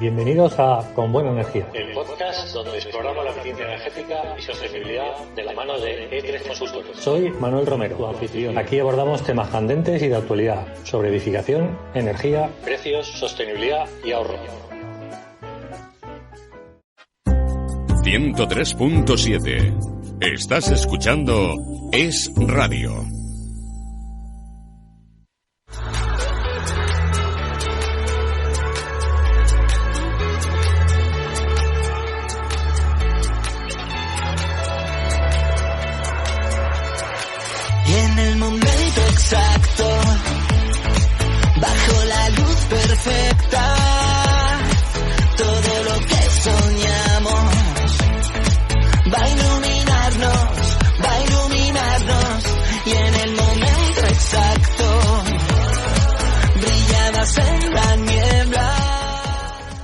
Bienvenidos a Con Buena Energía, el podcast donde exploramos la eficiencia energética y sostenibilidad de la mano de E3 Consultores. Soy Manuel Romero, tu anfitrión. Aquí abordamos temas candentes y de actualidad sobre edificación, energía, precios, sostenibilidad y ahorro. 103.7. Estás escuchando Es Radio. En el momento exacto, bajo la luz perfecta, todo lo que soñamos va a iluminarnos, y en el momento exacto, brilladas en la niebla.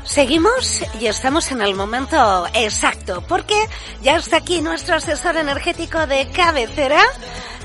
Seguimos y estamos en el momento exacto, porque ya está aquí nuestro asesor energético de cabecera,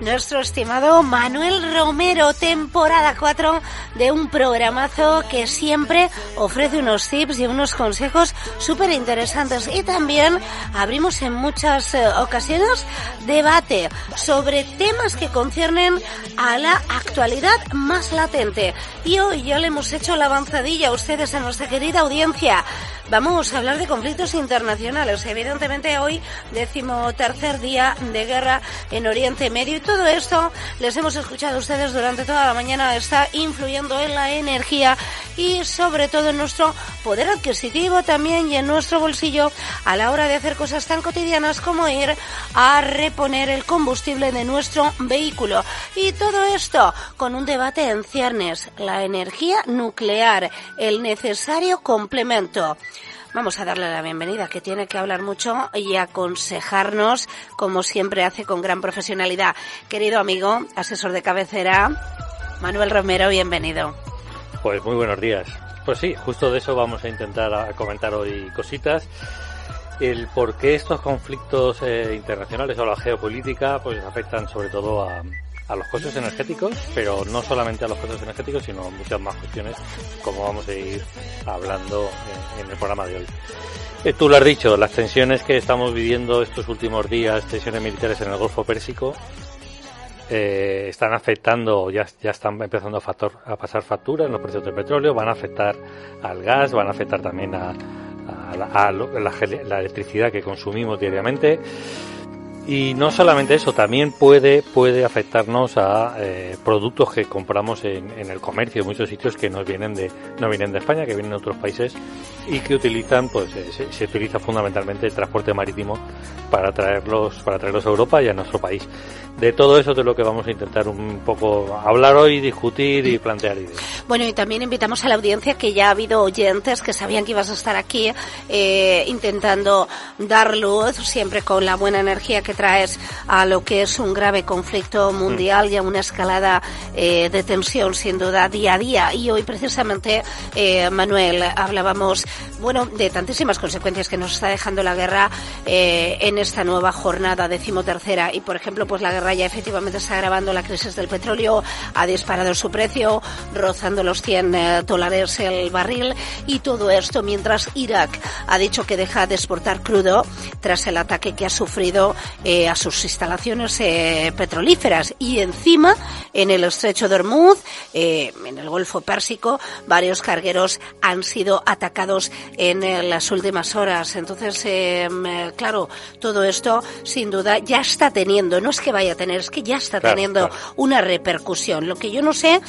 nuestro estimado Manuel Romero, temporada 4 de un programazo que siempre ofrece unos tips y unos consejos súper interesantes. Y también abrimos en muchas ocasiones debate sobre temas que conciernen a la actualidad más latente. Y hoy ya le hemos hecho la avanzadilla a ustedes, a nuestra querida audiencia. Vamos a hablar de conflictos internacionales. Evidentemente hoy 13º día de guerra en Oriente Medio, y todo esto les hemos escuchado a ustedes durante toda la mañana. Está influyendo en la energía y sobre todo en nuestro poder adquisitivo también, y en nuestro bolsillo a la hora de hacer cosas tan cotidianas como ir a reponer el combustible de nuestro vehículo. Y todo esto con un debate en ciernes: la energía nuclear, el necesario complemento. Vamos a darle la bienvenida, que tiene que hablar mucho y aconsejarnos, como siempre hace con gran profesionalidad. Querido amigo, asesor de cabecera, Manuel Romero, bienvenido. Pues muy buenos días. Pues sí, justo de eso vamos a intentar comentar hoy cositas. El por qué estos conflictos internacionales o la geopolítica pues afectan sobre todo a los costes energéticos, pero no solamente a los costes energéticos, sino a muchas más cuestiones, como vamos a ir hablando en el programa de hoy. Tú lo has dicho, las tensiones que estamos viviendo estos últimos días, tensiones militares en el Golfo Pérsico, están afectando, ya están empezando a pasar factura en los precios del petróleo, van a afectar al gas, van a afectar también a la electricidad que consumimos diariamente. Y no solamente eso, también puede afectarnos a productos que compramos en el comercio, en muchos sitios que no vienen de España, que vienen de otros países y que utilizan, pues se utiliza fundamentalmente el transporte marítimo para traerlos a Europa y a nuestro país. De todo eso es de lo que vamos a intentar un poco hablar hoy, discutir y plantear ideas. Bueno, y también invitamos a la audiencia, que ya ha habido oyentes que sabían que ibas a estar aquí intentando dar luz, siempre con la buena energía que traes, a lo que es un grave conflicto mundial y a una escalada de tensión sin duda día a día. Y hoy precisamente, Manuel, hablábamos de tantísimas consecuencias que nos está dejando la guerra en esta nueva jornada 13ª. Y por ejemplo, pues la guerra ya efectivamente está agravando. La crisis del petróleo ha disparado su precio, rozando los $100 el barril, y todo esto mientras Irak ha dicho que deja de exportar crudo tras el ataque que ha sufrido a sus instalaciones petrolíferas. Y encima, en el estrecho de Hormuz, en el Golfo Pérsico, varios cargueros han sido atacados en las últimas horas. Entonces, claro, todo esto sin duda ya está teniendo, no es que vaya a tener, es que ya está teniendo una repercusión. Lo que yo no sé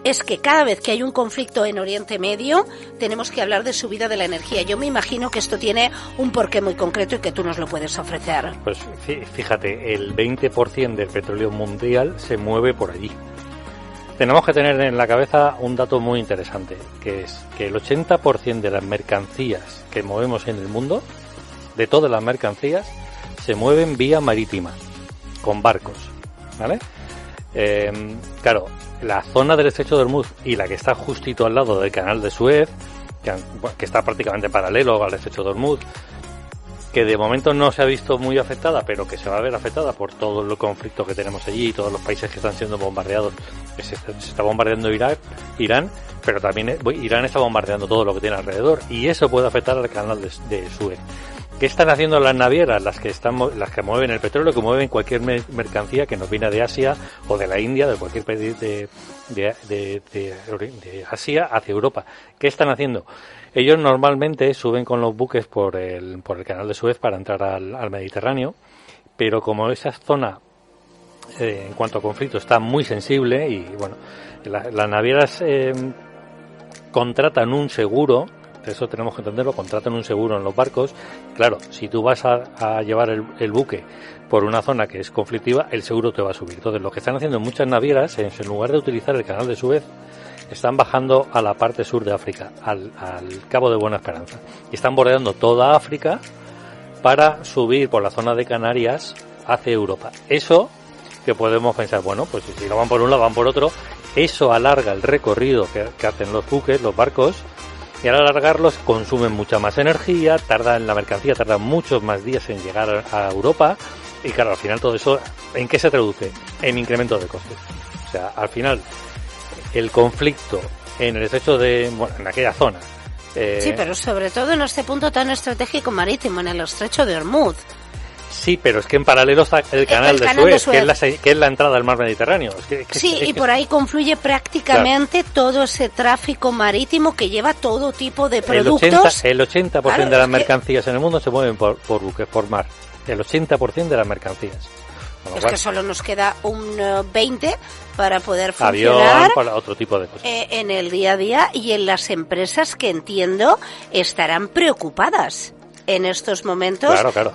es que cada vez que hay un conflicto en Oriente Medio tenemos que hablar de subida de la energía. Yo me imagino que esto tiene un porqué muy concreto y que tú nos lo puedes ofrecer. Pues fíjate, el 20% del petróleo mundial se mueve por allí. Tenemos que tener en la cabeza un dato muy interesante, que es que el 80% de las mercancías que movemos en el mundo, de todas las mercancías, se mueven vía marítima, con barcos, ¿vale? Claro, la zona del estrecho de Hormuz y la que está justito al lado del canal de Suez, que está prácticamente paralelo al estrecho de Hormuz, que de momento no se ha visto muy afectada, pero que se va a ver afectada por todo el conflicto que tenemos allí y todos los países que están siendo bombardeados. Se está bombardeando Irán, pero también Irán está bombardeando todo lo que tiene alrededor, y eso puede afectar al canal de Suez. ¿Qué están haciendo las navieras? Las que mueven el petróleo, que mueven cualquier mercancía que nos viene de Asia o de la India, de cualquier país de Asia hacia Europa. ¿Qué están haciendo? Ellos normalmente suben con los buques por el canal de Suez para entrar al Mediterráneo, pero como esa zona, en cuanto a conflicto, está muy sensible, y bueno, las navieras contratan un seguro. Eso tenemos que entenderlo, contratan un seguro en los barcos. Claro, si tú vas a llevar el buque por una zona que es conflictiva, el seguro te va a subir. Entonces, lo que están haciendo muchas navieras, en lugar de utilizar el canal de Suez, están bajando a la parte sur de África, al Cabo de Buena Esperanza. Y están bordeando toda África para subir por la zona de Canarias hacia Europa. Eso que podemos pensar, bueno, pues si no van por un lado, van por otro. Eso alarga el recorrido que hacen los buques, los barcos, y al alargarlos consumen mucha más energía, la mercancía tarda muchos más días en llegar a Europa, y claro, al final todo eso, ¿en qué se traduce? En incremento de costes. O sea, al final, el conflicto en el estrecho en aquella zona. Sí, pero sobre todo en este punto tan estratégico marítimo, en el estrecho de Hormuz. Sí, pero es que en paralelo está el canal de Suez. Que es la entrada al mar Mediterráneo. Por ahí confluye prácticamente todo ese tráfico marítimo que lleva todo tipo de productos. El 80% de las mercancías en el mundo se mueven por buques, por mar. El 80% de las mercancías. Es que solo nos queda un 20% para poder funcionar. Avión, para otro tipo de cosas. En el día a día, y en las empresas que entiendo estarán preocupadas en estos momentos, claro.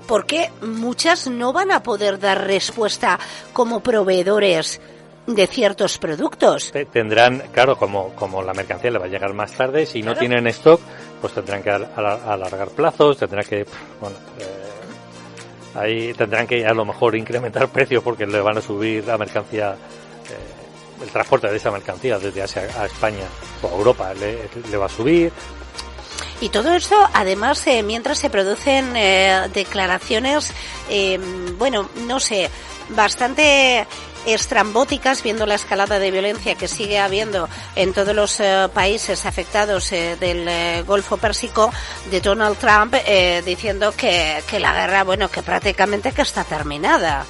Porque muchas no van a poder dar respuesta como proveedores de ciertos productos. Tendrán, claro, como la mercancía le va a llegar más tarde, si no tienen stock, pues tendrán que alargar plazos, tendrán que, ahí tendrán que a lo mejor incrementar precios porque le van a subir la mercancía, el transporte de esa mercancía desde Asia a España o a Europa le va a subir. Y todo eso, además, mientras se producen declaraciones, bastante estrambóticas, viendo la escalada de violencia que sigue habiendo en todos los países afectados del Golfo Pérsico, de Donald Trump, diciendo que la guerra, que prácticamente que está terminada.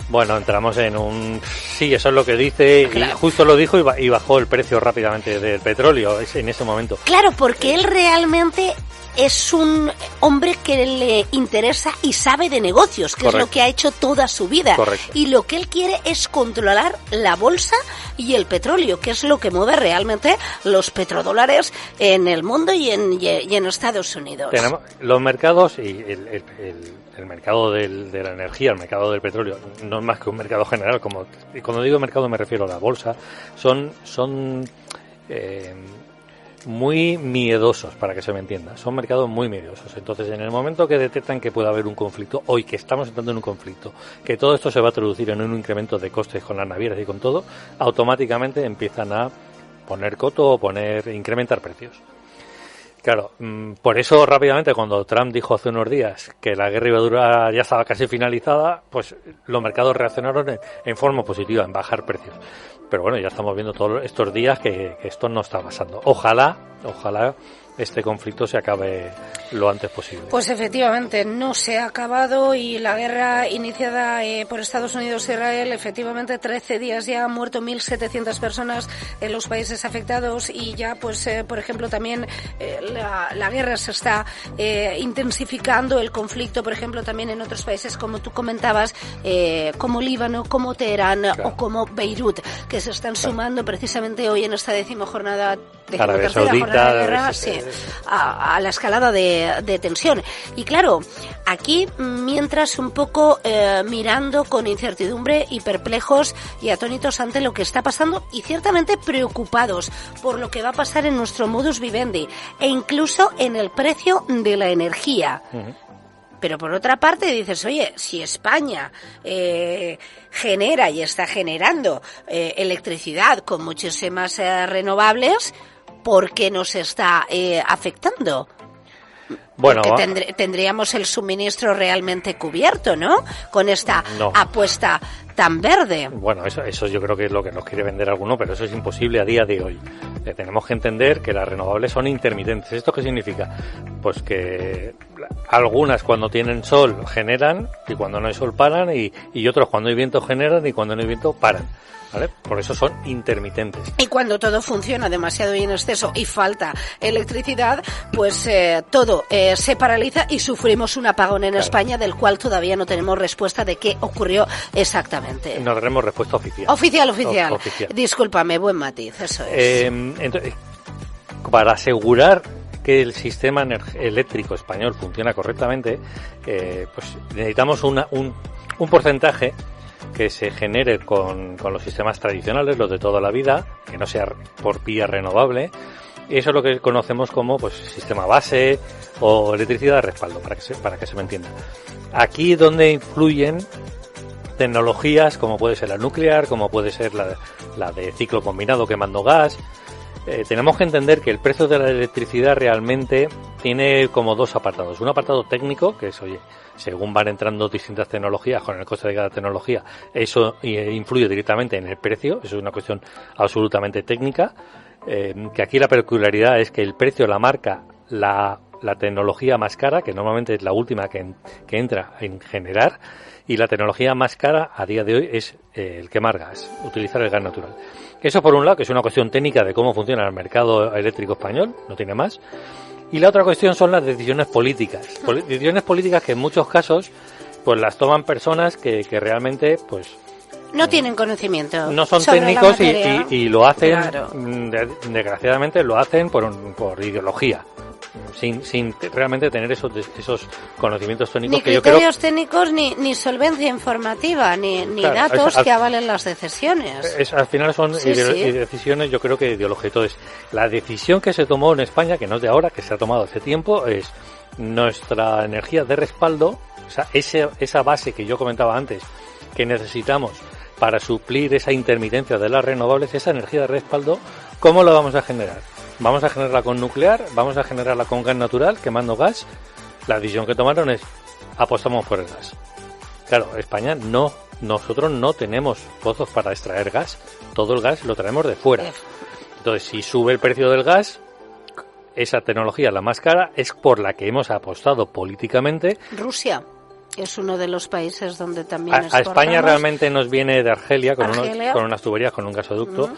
Bueno, entramos en un... Sí, eso es lo que dice, claro. Y justo lo dijo y bajó el precio rápidamente del petróleo en ese momento. Claro, porque él realmente es un hombre que le interesa y sabe de negocios, que Correcto. Es lo que ha hecho toda su vida. Correcto. Y lo que él quiere es controlar la bolsa y el petróleo, que es lo que mueve realmente los petrodólares en el mundo y en Estados Unidos. Tenemos los mercados y el mercado de la energía, el mercado del petróleo, no es más que un mercado general. Y cuando digo mercado me refiero a la bolsa. Son muy miedosos, para que se me entienda. Son mercados muy miedosos. Entonces, en el momento que detectan que puede haber un conflicto, hoy que estamos entrando en un conflicto, que todo esto se va a traducir en un incremento de costes con las navieras y con todo, automáticamente empiezan a poner coto o incrementar precios. Claro, por eso rápidamente cuando Trump dijo hace unos días que la guerra iba a durar, ya estaba casi finalizada, pues los mercados reaccionaron en forma positiva, en bajar precios. Pero bueno, ya estamos viendo todos estos días que esto no está pasando. Ojalá este conflicto se acabe lo antes posible. Pues efectivamente no se ha acabado, y la guerra iniciada por Estados Unidos e Israel, efectivamente 13 días ya, han muerto 1.700 personas en los países afectados, y ya pues por ejemplo también la guerra se está intensificando, el conflicto por ejemplo también en otros países como tú comentabas, como Líbano, como Teherán, claro, o como Beirut, que se están sumando precisamente hoy en esta 10ª jornada de Arabia tercera Saudita, jornada de guerra, sí, a la escalada de tensión. Y claro, aquí mientras un poco mirando con incertidumbre y perplejos y atónitos ante lo que está pasando, y ciertamente preocupados por lo que va a pasar en nuestro modus vivendi e incluso en el precio de la energía. Uh-huh. Pero por otra parte dices, oye, si España genera y está generando electricidad con muchísimas renovables, ¿por qué nos está afectando? Bueno, tendríamos el suministro realmente cubierto, ¿no? Con esta apuesta tan verde. Bueno, eso yo creo que es lo que nos quiere vender alguno, pero eso es imposible a día de hoy. Tenemos que entender que las renovables son intermitentes. ¿Esto qué significa? Pues que algunas cuando tienen sol generan y cuando no hay sol paran y otros cuando hay viento generan y cuando no hay viento paran. ¿Vale? Por eso son intermitentes. Y cuando todo funciona demasiado y en exceso y falta electricidad, pues todo se paraliza y sufrimos un apagón en España del cual todavía no tenemos respuesta de qué ocurrió exactamente. No tenemos respuesta oficial. Oficial. Discúlpame, buen matiz, eso es. Entonces, para asegurar que el sistema eléctrico español funciona correctamente, pues necesitamos un porcentaje que se genere con los sistemas tradicionales, los de toda la vida, que no sea por vía renovable. Eso es lo que conocemos como pues sistema base o electricidad de respaldo, para que se me entienda. Aquí donde influyen tecnologías como puede ser la nuclear, como puede ser la de ciclo combinado quemando gas. Tenemos que entender que el precio de la electricidad realmente tiene como dos apartados. Un apartado técnico, que es, oye, según van entrando distintas tecnologías, con el coste de cada tecnología, eso influye directamente en el precio. Eso es una cuestión absolutamente técnica. Que aquí la peculiaridad es que el precio la marca la tecnología más cara, que normalmente es la última que entra en generar, y la tecnología más cara a día de hoy es el quemar gas, utilizar el gas natural. Eso por un lado, que es una cuestión técnica de cómo funciona el mercado eléctrico español, no tiene más. Y la otra cuestión son las decisiones políticas. Decisiones políticas que en muchos casos pues las toman personas que realmente pues no tienen conocimiento. No son técnicos y lo hacen, claro. Desgraciadamente lo hacen por ideología. Sin realmente tener esos conocimientos técnicos. Ni criterios técnicos, ni solvencia informativa, ni claro, datos que avalen las decisiones. Al final son decisiones, yo creo que ideología. Entonces, la decisión que se tomó en España, que no es de ahora, que se ha tomado hace tiempo, es nuestra energía de respaldo, o sea, esa base que yo comentaba antes, que necesitamos para suplir esa intermitencia de las renovables, esa energía de respaldo, ¿cómo la vamos a generar? ¿Vamos a generarla con nuclear? ¿Vamos a generarla con gas natural, quemando gas? La decisión que tomaron es, apostamos por el gas. Claro, España nosotros no tenemos pozos para extraer gas. Todo el gas lo traemos de fuera. Entonces, si sube el precio del gas, esa tecnología, la más cara, es por la que hemos apostado políticamente. Rusia es uno de los países donde también a España realmente nos viene de Argelia con unas tuberías, con un gasoducto.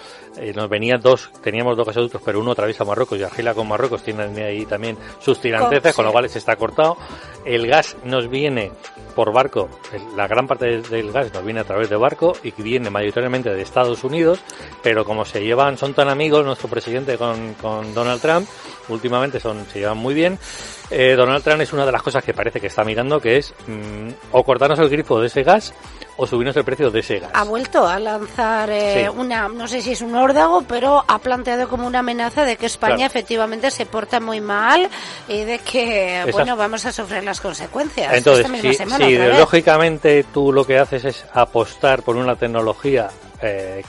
Nos venía teníamos dos gasoductos, pero uno atraviesa Marruecos y Argelia con Marruecos tienen ahí también sus tiranteces, con lo cual se está cortado. El gas nos viene por barco, la gran parte del gas nos viene a través de barco y viene mayoritariamente de Estados Unidos, pero como son tan amigos nuestro presidente con Donald Trump, últimamente se llevan muy bien. Donald Trump es una de las cosas que parece que está mirando, que es o cortarnos el grifo de ese gas o subirnos el precio de ese gas. Ha vuelto a lanzar no sé si es un órdago, pero ha planteado como una amenaza de que España efectivamente se porta muy mal y de que, vamos a sufrir las consecuencias. Entonces, si ideológicamente tú lo que haces es apostar por una tecnología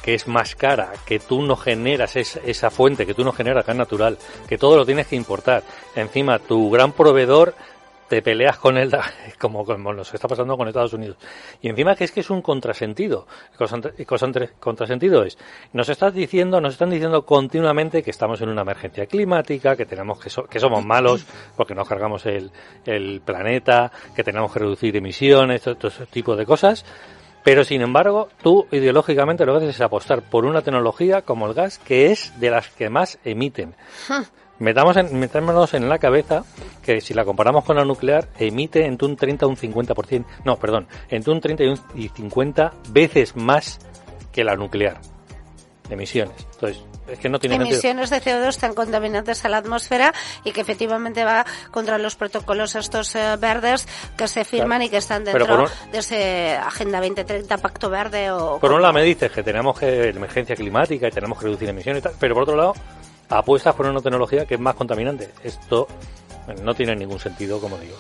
que es más cara, que tú no generas esa fuente, que tú no generas gas natural, que todo lo tienes que importar. Encima, tu gran proveedor te peleas con él, como nos está pasando con Estados Unidos. Y encima que es un contrasentido. Contrasentido es, nos están diciendo continuamente que estamos en una emergencia climática, que tenemos que somos malos porque nos cargamos el planeta, que tenemos que reducir emisiones, todo ese tipo de cosas. Pero, sin embargo, tú ideológicamente lo que haces es apostar por una tecnología como el gas, que es de las que más emiten. Metámonos en la cabeza que si la comparamos con la nuclear, emite entre un 30 y un 50%. No, perdón, entre un 30 y 50 veces más que la nuclear. Emisiones. Entonces, es que no tiene emisiones de CO2 tan contaminantes a la atmósfera y que efectivamente va contra los protocolos estos verdes que se firman y que están dentro de ese Agenda 2030, Pacto Verde Por un lado me dices que tenemos emergencia climática y tenemos que reducir emisiones y tal, pero por otro lado apuestas por una tecnología que es más contaminante. Esto no tiene ningún sentido, como digo.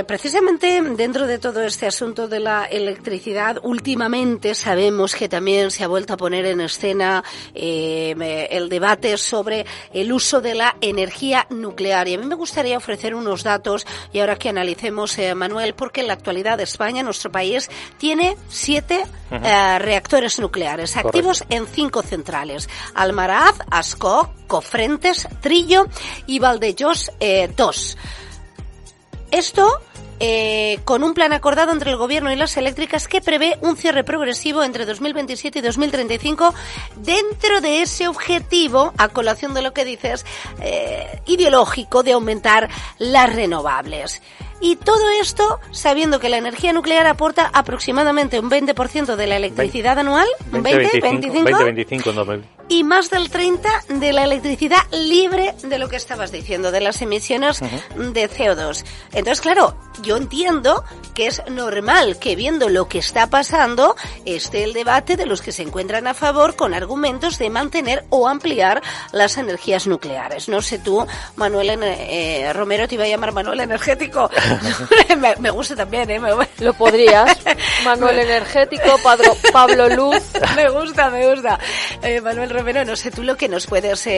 Precisamente dentro de todo este asunto de la electricidad, últimamente sabemos que también se ha vuelto a poner en escena el debate sobre el uso de la energía nuclear. Y a mí me gustaría ofrecer unos datos, y ahora que analicemos, Manuel, porque en la actualidad España, nuestro país, tiene 7 reactores nucleares activos en 5 centrales: Almaraz, Ascó, Cofrentes, Trillo y Valdeollos 2. Esto con un plan acordado entre el Gobierno y las eléctricas que prevé un cierre progresivo entre 2027 y 2035 dentro de ese objetivo, a colación de lo que dices, ideológico de aumentar las renovables. Y todo esto sabiendo que la energía nuclear aporta aproximadamente un 20% de la electricidad anual, un 25 en 2000. Y más del 30% de la electricidad libre de lo que estabas diciendo, de las emisiones de CO2. Entonces, claro, yo entiendo que es normal que viendo lo que está pasando esté el debate de los que se encuentran a favor con argumentos de mantener o ampliar las energías nucleares. No sé tú, Manuel Romero, te iba a llamar Manuel Energético. me gusta también, Lo podrías. Manuel Energético, Pablo Luz. Me gusta. Manuel Romero, no sé tú lo que nos puedes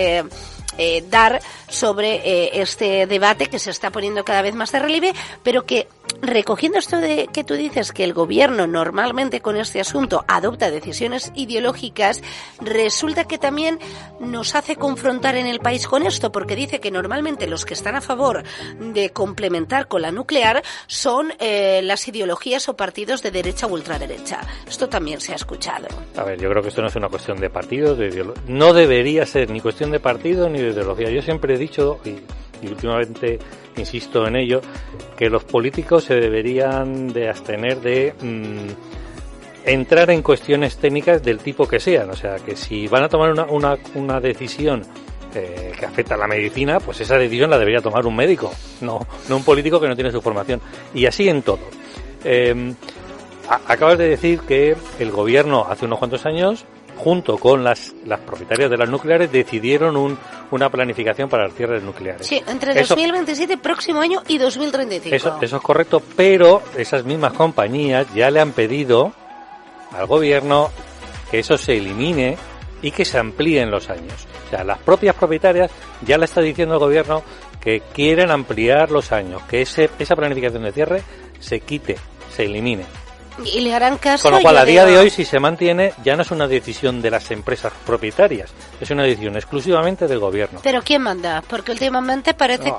dar sobre este debate que se está poniendo cada vez más de relieve, pero que, recogiendo esto de que tú dices que el Gobierno normalmente con este asunto adopta decisiones ideológicas, resulta que también nos hace confrontar en el país con esto, porque dice que normalmente los que están a favor de complementar con la nuclear son las ideologías o partidos de derecha o ultraderecha. Esto también se ha escuchado. A ver, yo creo que esto no es una cuestión de partido, no debería ser ni cuestión de partido ni de ideología. Yo siempre he dicho, y últimamente insisto en ello, que los políticos se deberían de abstener de entrar en cuestiones técnicas del tipo que sean. O sea, que si van a tomar una decisión que afecta a la medicina, pues esa decisión la debería tomar un médico, no un político que no tiene su formación. Y así en todo. Acabas de decir que el Gobierno hace unos cuantos años, junto con las propietarias de las nucleares, decidieron una planificación para el cierre de nucleares. Sí, entre 2027, próximo año, y 2035. Eso es correcto, pero esas mismas compañías ya le han pedido al Gobierno que eso se elimine y que se amplíen los años. O sea, las propias propietarias ya le está diciendo al Gobierno que quieren ampliar los años, que esa planificación de cierre se quite, se elimine. Y le harán caso. Con lo cual, a día de hoy, si se mantiene, ya no es una decisión de las empresas propietarias, es una decisión exclusivamente del Gobierno. ¿Pero quién manda? Porque últimamente parece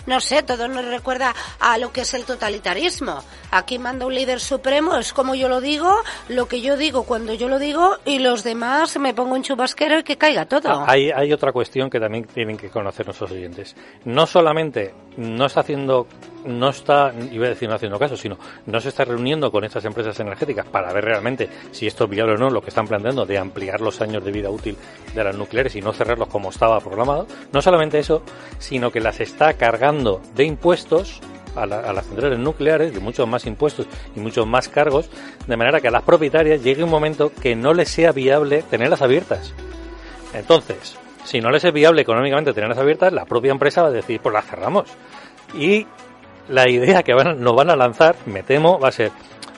no sé, todo nos recuerda a lo que es el totalitarismo. Aquí manda un líder supremo, es como yo lo digo, lo que yo digo cuando yo lo digo, y los demás me pongo un chubasquero y que caiga todo. Hay otra cuestión que también tienen que conocer nuestros oyentes. No solamente no está, iba a decir no haciendo caso, sino no se está reuniendo con estas empresas energéticas para ver realmente si esto es viable o no, lo que están planteando de ampliar los años de vida útil de las nucleares y no cerrarlos como estaba programado. No solamente eso, sino que las está cargando de impuestos a las centrales nucleares, de muchos más impuestos y muchos más cargos, de manera que a las propietarias llegue un momento que no les sea viable tenerlas abiertas. Entonces, si no les es viable económicamente tenerlas abiertas, la propia empresa va a decir, pues las cerramos. Y la idea que nos van a lanzar, me temo, va a ser,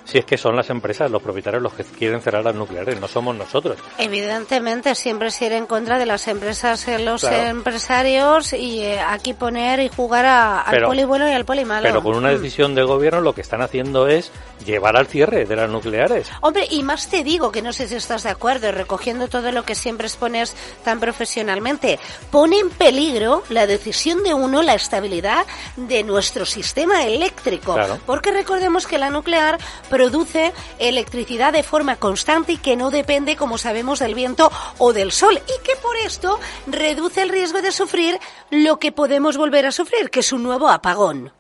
si es que son las empresas, los propietarios los que quieren cerrar las nucleares, no somos nosotros. Evidentemente, siempre se irá en contra de las empresas, los empresarios, y aquí poner y jugar al poli bueno y al poli malo. Pero con una decisión del Gobierno lo que están haciendo es llevar al cierre de las nucleares. Hombre, y más te digo, que no sé si estás de acuerdo, recogiendo todo lo que siempre expones tan profesionalmente, pone en peligro la decisión de uno, la estabilidad de nuestro sistema eléctrico. Claro. Porque recordemos que la nuclear produce electricidad de forma constante y que no depende, como sabemos, del viento o del sol, y que por esto reduce el riesgo de sufrir lo que podemos volver a sufrir, que es un nuevo apagón.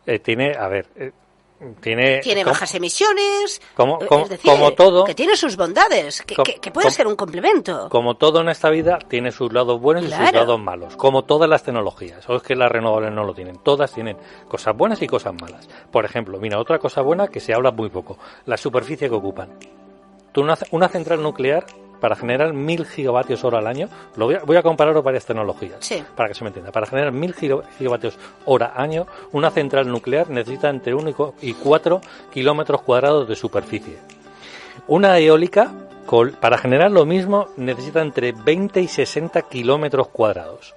Tiene bajas emisiones, es decir, como todo, que tiene sus bondades, que puede ser un complemento. Como todo en esta vida tiene sus lados buenos y sus lados malos, como todas las tecnologías. O es que las renovables no lo tienen, todas tienen cosas buenas y cosas malas. Por ejemplo, mira, otra cosa buena que se habla muy poco, la superficie que ocupan. Una central nuclear para generar 1.000 gigavatios hora al año. Voy a comparar varias tecnologías, sí, para que se me entienda. Para generar 1.000 gigavatios hora año, una central nuclear necesita entre 1 y 4 kilómetros cuadrados de superficie. Una eólica, para generar lo mismo, necesita entre 20 y 60 kilómetros cuadrados.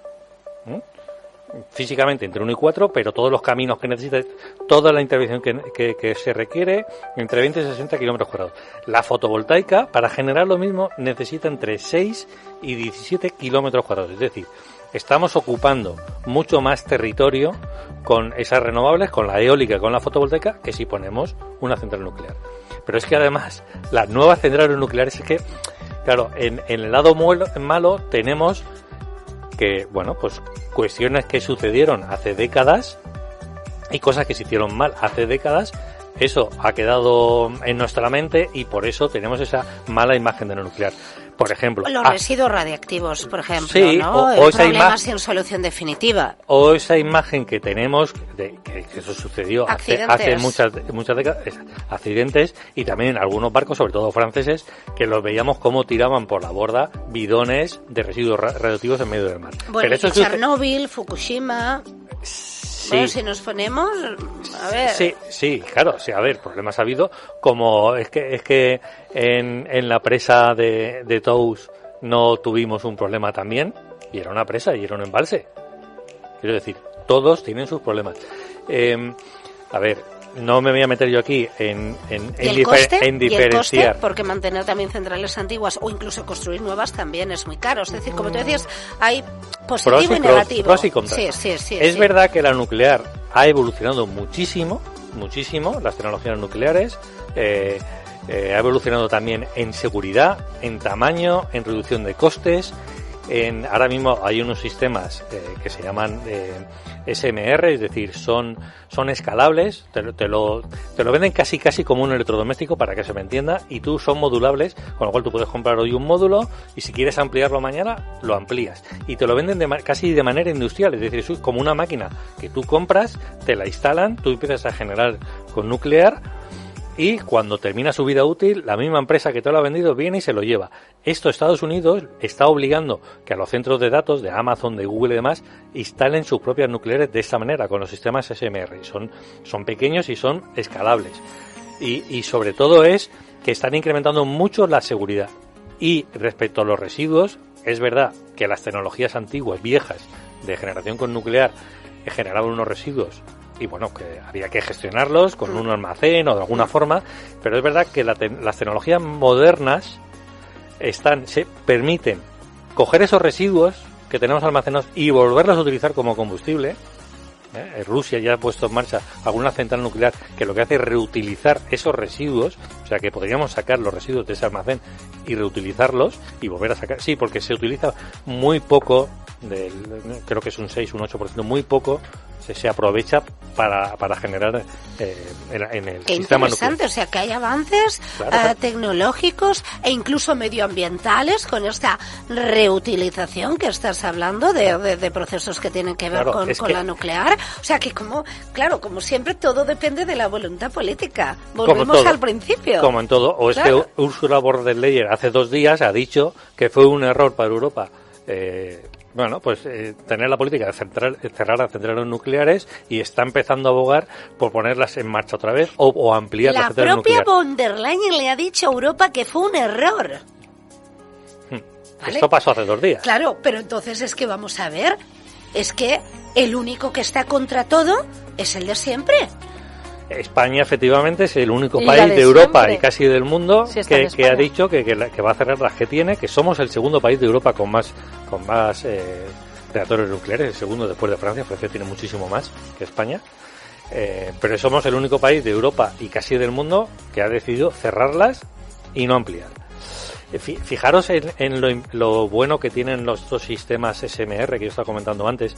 Físicamente entre 1 y 4, pero todos los caminos que necesita, toda la intervención que se requiere, entre 20 y 60 kilómetros cuadrados. La fotovoltaica, para generar lo mismo, necesita entre 6 y 17 kilómetros cuadrados. Es decir, estamos ocupando mucho más territorio con esas renovables, con la eólica, con la fotovoltaica, que si ponemos una central nuclear. Pero es que además, las nuevas centrales nucleares, es que, claro, en el lado malo tenemos que, bueno, pues cuestiones que sucedieron hace décadas y cosas que se hicieron mal hace décadas. Eso ha quedado en nuestra mente y por eso tenemos esa mala imagen de lo nuclear. Por ejemplo, los residuos radiactivos, por ejemplo, sí, ¿no? o esa problemas sin solución definitiva. O esa imagen que tenemos de que eso sucedió hace muchas décadas, accidentes, y también en algunos barcos, sobre todo franceses, que los veíamos cómo tiraban por la borda bidones de residuos radioactivos en medio del mar. Bueno, pero eso Chernóbil, Fukushima. Sí. Bueno, si nos ponemos, a ver. Sí, claro, sí, a ver, problemas ha habido, como es que en la presa de Tous no tuvimos un problema también, y era una presa y era un embalse. Quiero decir, todos tienen sus problemas. A ver, no me voy a meter yo aquí en diferenciar. Porque mantener también centrales antiguas o incluso construir nuevas también es muy caro. Es decir, como tú decías, hay positivo y negativo. Pros y contras. Sí. Es verdad que la nuclear ha evolucionado muchísimo, las tecnologías nucleares. Ha evolucionado también en seguridad, en tamaño, en reducción de costes. Ahora mismo hay unos sistemas que se llaman SMR, es decir, son escalables, te lo venden casi como un electrodoméstico, para que se me entienda, y son modulables, con lo cual tú puedes comprar hoy un módulo y si quieres ampliarlo mañana, lo amplías. Y te lo venden casi de manera industrial, es decir, es como una máquina que tú compras, te la instalan, tú empiezas a generar con nuclear, y cuando termina su vida útil, la misma empresa que te lo ha vendido viene y se lo lleva. Esto Estados Unidos está obligando que a los centros de datos de Amazon, de Google y demás instalen sus propias nucleares de esta manera, con los sistemas SMR. Son pequeños y son escalables. Y sobre todo es que están incrementando mucho la seguridad. Y respecto a los residuos, es verdad que las tecnologías antiguas, viejas, de generación con nuclear, generaban unos residuos y bueno, que había que gestionarlos con un almacén o de alguna forma, pero es verdad que las tecnologías modernas se permiten coger esos residuos que tenemos almacenados y volverlos a utilizar como combustible. Rusia ya ha puesto en marcha alguna central nuclear que lo que hace es reutilizar esos residuos, o sea que podríamos sacar los residuos de ese almacén y reutilizarlos y volver a sacar, sí, porque se utiliza muy poco, creo que es un 6, un 8%, muy poco se aprovecha para generar en el Qué sistema interesante, nuclear. O sea que hay avances tecnológicos e incluso medioambientales con esta reutilización que estás hablando de procesos que tienen que ver con la nuclear. O sea que como siempre todo depende de la voluntad política. Volvemos al principio. Como en todo. O claro. Es que Ursula von der Leyen hace 2 días ha dicho que fue un error para Europa tener la política de cerrar las centrales nucleares, y está empezando a abogar por ponerlas en marcha otra vez o ampliar las centrales nucleares. La propia von der Leyen le ha dicho a Europa que fue un error. ¿Vale? Esto pasó hace 2 días. Claro, pero entonces es que vamos a ver, es que el único que está contra todo es el de siempre. España efectivamente es el único país de Europa siempre, y casi del mundo que ha dicho que va a cerrar las que tiene, que somos el segundo país de Europa con más reactores nucleares, el segundo después de Francia. Francia tiene muchísimo más que España, pero somos el único país de Europa y casi del mundo que ha decidido cerrarlas y no ampliar. Fijaros en lo bueno que tienen los 2 sistemas SMR que yo estaba comentando antes.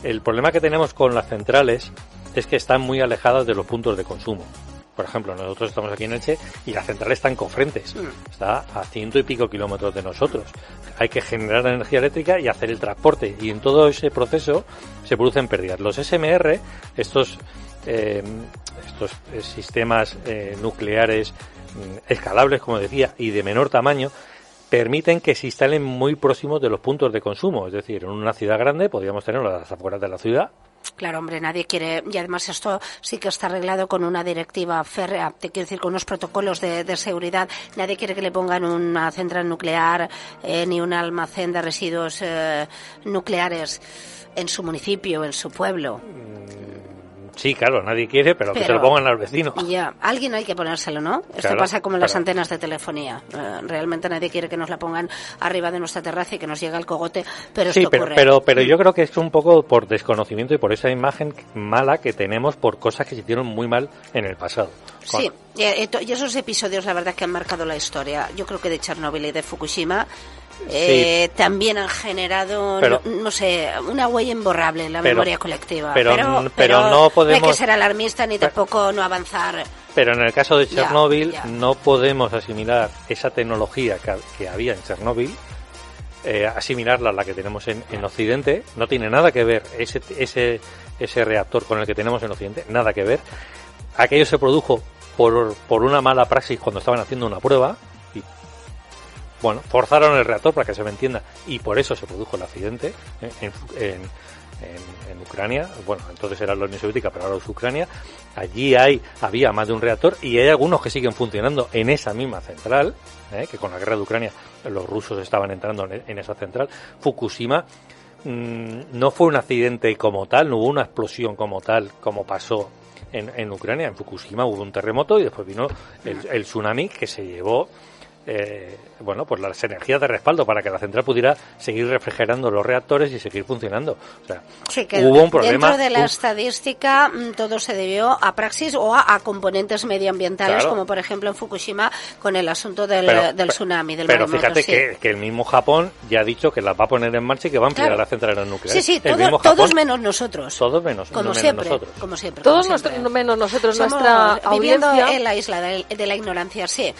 El problema que tenemos con las centrales es que están muy alejadas de los puntos de consumo. Por ejemplo, nosotros estamos aquí en Elche y la central está en Cofrentes, está a 100 y pico kilómetros de nosotros. Hay que generar energía eléctrica y hacer el transporte, y en todo ese proceso se producen pérdidas. Los SMR, estos sistemas nucleares escalables, como decía, y de menor tamaño, permiten que se instalen muy próximos de los puntos de consumo. Es decir, en una ciudad grande podríamos tenerlo a las afueras de la ciudad. Claro, hombre, nadie quiere, y además esto sí que está arreglado con una directiva férrea, te quiero decir, con unos protocolos de seguridad. Nadie quiere que le pongan una central nuclear ni un almacén de residuos nucleares en su municipio, en su pueblo. Sí, claro, nadie quiere, pero que se lo pongan al vecino. Ya, alguien hay que ponérselo, ¿no? Esto claro, pasa como en las antenas de telefonía. Realmente nadie quiere que nos la pongan arriba de nuestra terraza y que nos llegue al cogote, pero sí, esto ocurre. Pero yo creo que es un poco por desconocimiento y por esa imagen mala que tenemos por cosas que se hicieron muy mal en el pasado. Sí, y esos episodios la verdad que han marcado la historia. Yo creo que de Chernóbil y de Fukushima también han generado, no sé, una huella imborrable en la memoria colectiva. Pero no podemos... No hay que ser alarmista ni tampoco no avanzar. Pero en el caso de Chernóbil no podemos asimilar esa tecnología que había en Chernóbil, asimilarla a la que tenemos en Occidente. No tiene nada que ver ese reactor con el que tenemos en Occidente, nada que ver. Aquello se produjo por una mala praxis cuando estaban haciendo una prueba. Bueno, forzaron el reactor para que se me entienda y por eso se produjo el accidente en Ucrania. Bueno, entonces era la Unión Soviética, pero ahora es Ucrania. Allí había más de un reactor y hay algunos que siguen funcionando en esa misma central, que con la guerra de Ucrania los rusos estaban entrando en esa central. Fukushima no fue un accidente como tal, no hubo una explosión como tal, como pasó en Ucrania. En Fukushima hubo un terremoto y después vino el tsunami que se llevó pues las energías de respaldo para que la central pudiera seguir refrigerando los reactores y seguir funcionando. O sea, sí, que hubo un problema. Dentro de la estadística todo se debió a praxis o a componentes medioambientales, claro, como por ejemplo en Fukushima con el asunto del tsunami, del pero maremoto. Fíjate que el mismo Japón ya ha dicho que las va a poner en marcha y que va a ampliar las centrales nucleares. Sí, todos menos nosotros. Todos menos nosotros. Como siempre. Todos menos nosotros. Somos nuestra viviendo audiencia en la isla de la ignorancia, sí.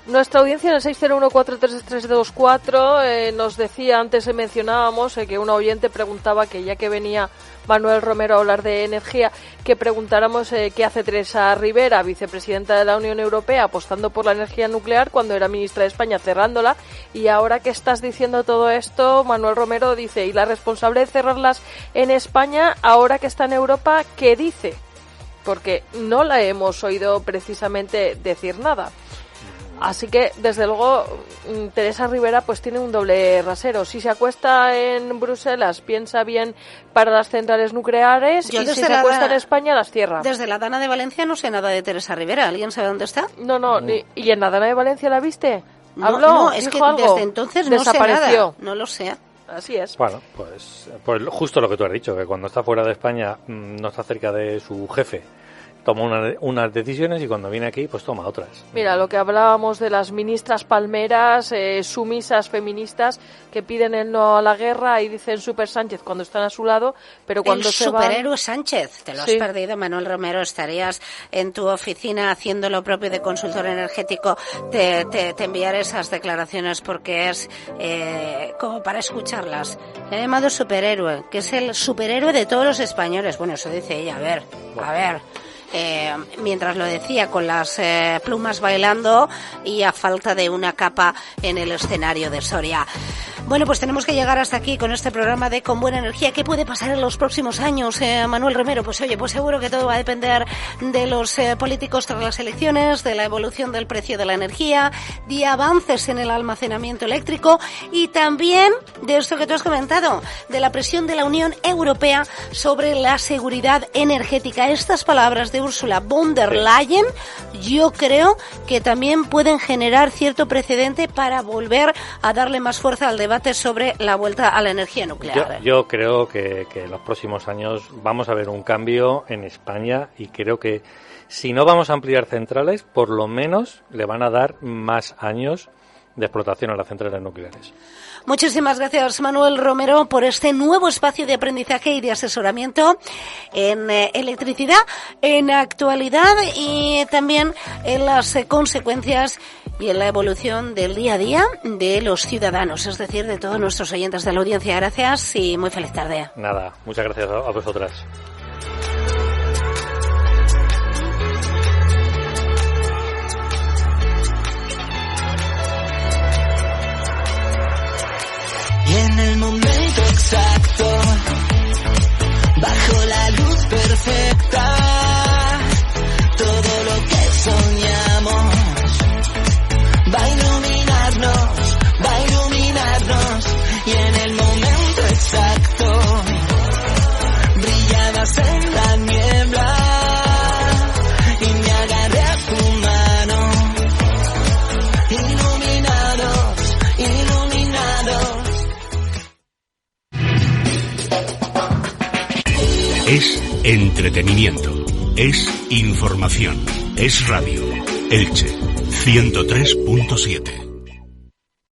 Nuestra audiencia en el 601-433-324 nos decía, antes mencionábamos que un oyente preguntaba que ya que venía Manuel Romero a hablar de energía, que preguntáramos qué hace Teresa Rivera, vicepresidenta de la Unión Europea, apostando por la energía nuclear cuando era ministra de España, cerrándola. Y ahora que estás diciendo todo esto, Manuel Romero dice, y la responsable de cerrarlas en España, ahora que está en Europa, ¿qué dice? Porque no la hemos oído precisamente decir nada. Así que, desde luego, Teresa Rivera pues tiene un doble rasero. Si se acuesta en Bruselas, piensa bien para las centrales nucleares, y si se acuesta en España, las cierra. Desde la Dana de Valencia no sé nada de Teresa Rivera. ¿Alguien sabe dónde está? No. ¿Y en la Dana de Valencia la viste? ¿Habló? No, es que algo. Desde entonces no desapareció. Sé nada. No lo sé. Así es. Bueno, pues justo lo que tú has dicho, que cuando está fuera de España no está cerca de su jefe, toma unas decisiones y cuando viene aquí pues toma otras. Mira, lo que hablábamos de las ministras palmeras, sumisas feministas que piden el no a la guerra y dicen Super Sánchez cuando están a su lado, pero cuando se van... El superhéroe Sánchez, te lo has perdido, Manuel Romero. Estarías en tu oficina haciendo lo propio de consultor energético, te enviaré esas declaraciones porque es como para escucharlas. Le he llamado superhéroe, que es el superhéroe de todos los españoles. Bueno, eso dice ella, a ver. Mientras lo decía, con las plumas bailando y a falta de una capa en el escenario de Soria. Bueno, pues tenemos que llegar hasta aquí con este programa de Con Buena Energía. ¿Qué puede pasar en los próximos años, Manuel Romero? Pues oye, pues seguro que todo va a depender de los políticos tras las elecciones, de la evolución del precio de la energía, de avances en el almacenamiento eléctrico y también de esto que tú has comentado, de la presión de la Unión Europea sobre la seguridad energética. Estas palabras de Ursula von der Leyen yo creo que también pueden generar cierto precedente para volver a darle más fuerza al debate sobre la vuelta a la energía nuclear. Yo creo que en los próximos años vamos a ver un cambio en España y creo que si no vamos a ampliar centrales, por lo menos le van a dar más años de explotación a las centrales nucleares. Muchísimas gracias, Manuel Romero, por este nuevo espacio de aprendizaje y de asesoramiento en electricidad, en actualidad y también en las consecuencias y en la evolución del día a día de los ciudadanos, es decir, de todos nuestros oyentes de la audiencia. Gracias y muy feliz tarde. Nada, muchas gracias a vosotras. y en el momento exacto, bajo la luz perfecta, todo lo que soñamos va a iluminarnos, y en el momento exacto brillabas en la niebla y me agarré a tu mano, iluminados. Es entretenimiento, es información, es radio. Elche 103.7.